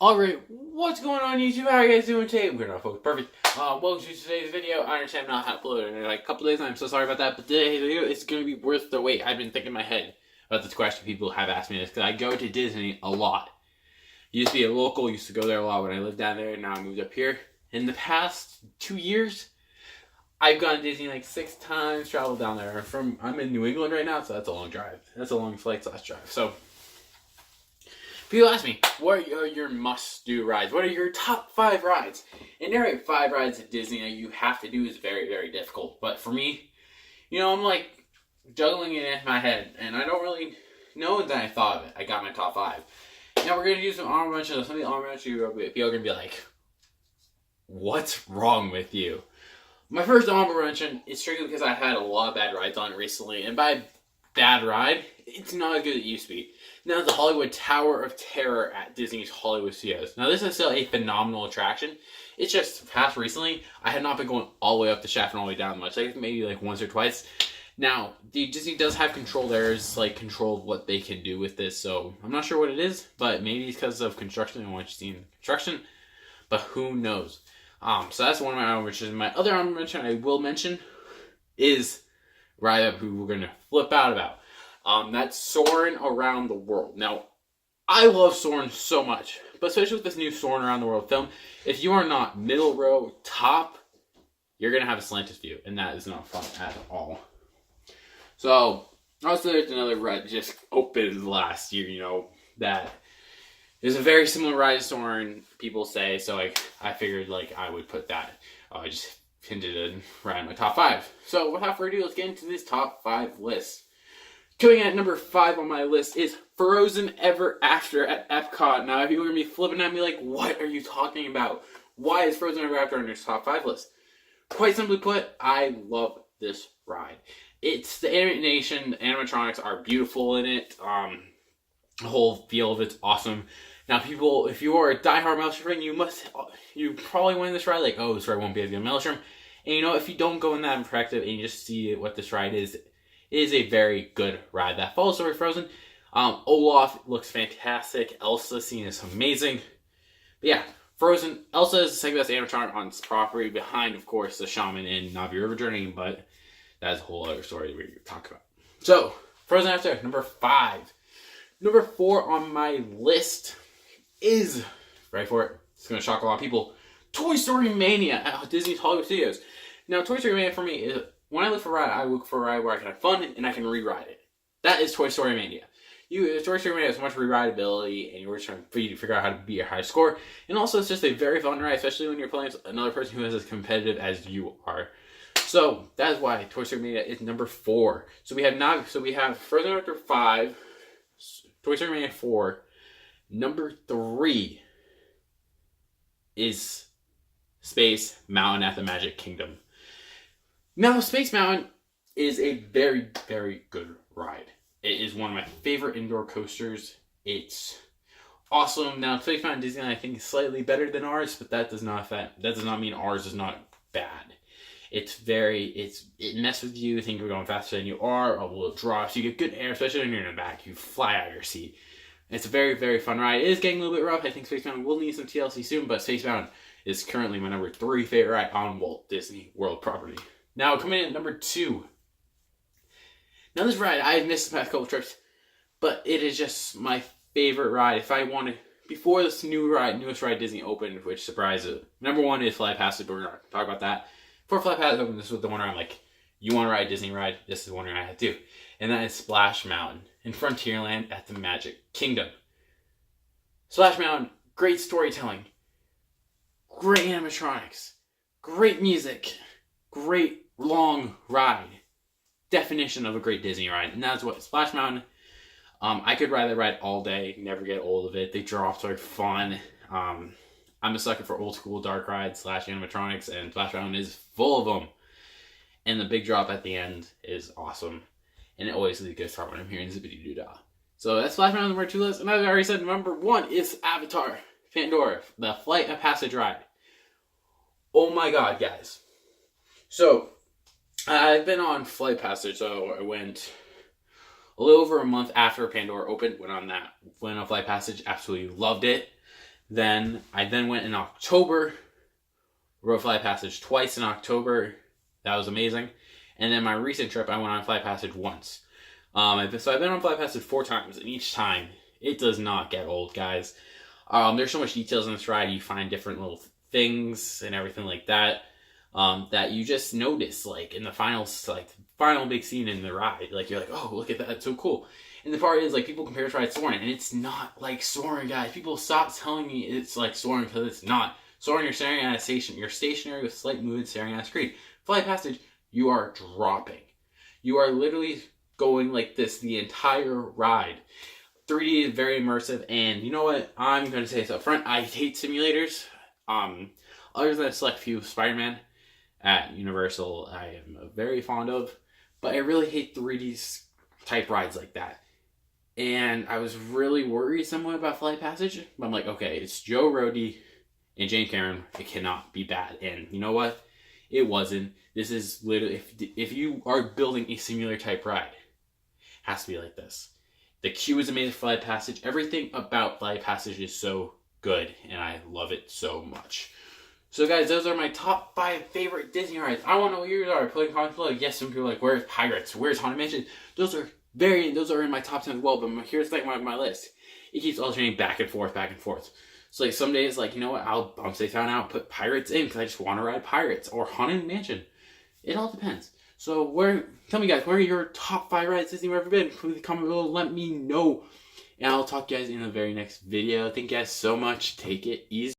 Alright, what's going on YouTube? How are you guys doing today? We're not folks perfect. Welcome to today's video. I understand I'm not uploading in like a couple days, and I'm so sorry about that, but today's video is going to be worth the wait. I've been thinking in my head about this question. People have asked me this, because I go to Disney a lot. Used to be a local, used to go there a lot when I lived down there, and now I moved up here. In the past 2 years, I've gone to Disney like 6 times, traveled down there. I'm in New England right now, so that's a long drive. That's a long flight / drive. So people ask me, what are your must-do rides? What are your top 5 rides? And narrate 5 rides at Disney that you have to do is very, very difficult. But for me, I'm like juggling it in my head, and I don't really know that I thought of it. I got my top 5. Now we're going to do some honorable mentions. Some of the honorable mentions, people are going to be like, what's wrong with you? My first honorable mention is strictly because I've had a lot of bad rides on it recently. And by bad ride, it's not as good as it used to be. Now, the Hollywood Tower of Terror at Disney's Hollywood Studios. Now, this is still a phenomenal attraction. It's just past recently, I have not been going all the way up the shaft and all the way down much. Like maybe like once or twice. Now, Disney does have control there. It's like control of what they can do with this. So I'm not sure what it is, but maybe it's because of construction and what you've seen construction. But who knows? So that's one of my honorable mentions. My other honorable mention I will mention is a ride that people are going to flip out about. That's Soarin' Around the World. Now, I love Soarin' so much, but especially with this new Soarin' Around the World film, if you are not middle row top, you're going to have a slanted view, and that is not fun at all. So, also there's another ride that just opened last year, that is a very similar ride to Soarin', people say, so I figured I would put that. I just hinted a ride in my top 5. So, without further ado, let's get into this top 5 list. Coming at number 5 on my list is Frozen Ever After at Epcot. Now, people are going to be flipping at me like, what are you talking about? Why is Frozen Ever After on your top 5 list? Quite simply put, I love this ride. It's the animation, the animatronics are beautiful in it. The whole feel of it's awesome. Now, people, if you are a diehard Maelstrom fan, you probably win this ride. Like, oh, this ride won't be as good as Maelstrom. And if you don't go in that perspective and you just see what this ride is, it is a very good ride that follows story Frozen. Olaf looks fantastic. Elsa scene is amazing. But yeah, Frozen. Elsa is the second best animatronic on this property, behind, of course, the Shaman in Navi River Journey. But that's a whole other story we're going to talk about. So, Frozen After, number 5. Number 4 on my list is, ready for it, it's going to shock a lot of people, Toy Story Mania at Disney's Hollywood Studios. Now, Toy Story Mania for me is, when I look for a ride, I look for a ride where I can have fun and I can re-ride it. That is Toy Story Mania. Toy Story Mania has so much re-rideability, and you're trying to figure out how to beat your high score. And also, it's just a very fun ride, especially when you're playing with another person who is as competitive as you are. So that is why Toy Story Mania is number 4. So we have Frozen After 5, Toy Story Mania 4. Number 3 is Space Mountain at the Magic Kingdom. Now, Space Mountain is a very, very good ride. It is one of my favorite indoor coasters. It's awesome. Now, Space Mountain Disneyland, I think, is slightly better than ours, but that does not mean ours is not bad. It messes with you. You think you're going faster than you are. A little drops. You get good air, especially when you're in the back. You fly out of your seat. It's a very, very fun ride. It is getting a little bit rough. I think Space Mountain will need some TLC soon, but Space Mountain is currently my number 3 favorite ride on Walt Disney World property. Now, coming in at number 2. Now, this ride, I've missed the past couple trips, but it is just my favorite ride. If I wanted, before this newest ride Disney opened, which surprises, number 1 is Flight Passage. We're going to talk about that. Before Flight Passage opened, this was the one where I'm like, you want to ride a Disney ride? This is one where I had to. And that is Splash Mountain in Frontierland at the Magic Kingdom. Splash Mountain, great storytelling, great animatronics, great music, great long ride. Definition of a great Disney ride. And that's what Splash Mountain. I could ride that ride all day, never get old of it. The drops are fun. I'm a sucker for old school dark rides / animatronics, and Splash Mountain is full of them. And the big drop at the end is awesome. And it always leads a good start when I'm hearing Zippity Doo Dah. So that's Splash Mountain number 2 list. And as I already said, number 1 is Avatar Pandora, the Flight of Passage ride. Oh my god, guys. So, I've been on Flight Passage, so I went a little over a month after Pandora opened, went on Flight Passage, absolutely loved it. Then I went in October, rode Flight Passage twice in October. That was amazing. And then my recent trip, I went on Flight Passage once. So I've been on Flight Passage 4 times, and each time it does not get old, guys. There's so much details in this ride. You find different little things and everything like that that you just notice, like in the final big scene in the ride. Like you're like, oh, look at that, it's so cool. And the part is, like, people compare it to ride Soarin', and it's not like Soarin', guys. People stop telling me it's like Soarin' because it's not. Soarin', you're staring at a station. You're stationary with slight movement, staring at a screen. Flight Passage, you are dropping. You are literally going like this the entire ride. 3D is very immersive, and you know what? I'm going to say this up front. I hate simulators. Other than a select few, Spider-Man at Universal, I am very fond of. But I really hate 3D type rides like that. And I was really worried somewhat about Flight Passage. But I'm like, okay, it's Joe Rohde and James Cameron. It cannot be bad. And you know what? It wasn't. This is literally, if you are building a simulator type ride, it has to be like this. The queue is amazing for Flight Passage. Everything about Flight Passage is so good, and I love it so much. So guys, those are my top 5 favorite Disney rides. I want to know what yours are. Put in comments below. Yes, some people are like, where's Pirates? Where's Haunted Mansion? Those are in my top 10 as well, but here's like my list. It keeps alternating back and forth, back and forth. So like some days, like, you know what, I'll say down now, put Pirates in because I just want to ride Pirates or Haunted Mansion. It all depends. So tell me guys, where are your top 5 rides Disney you've ever been? Please comment below, let me know. And I'll talk to you guys in the very next video. Thank you guys so much. Take it easy.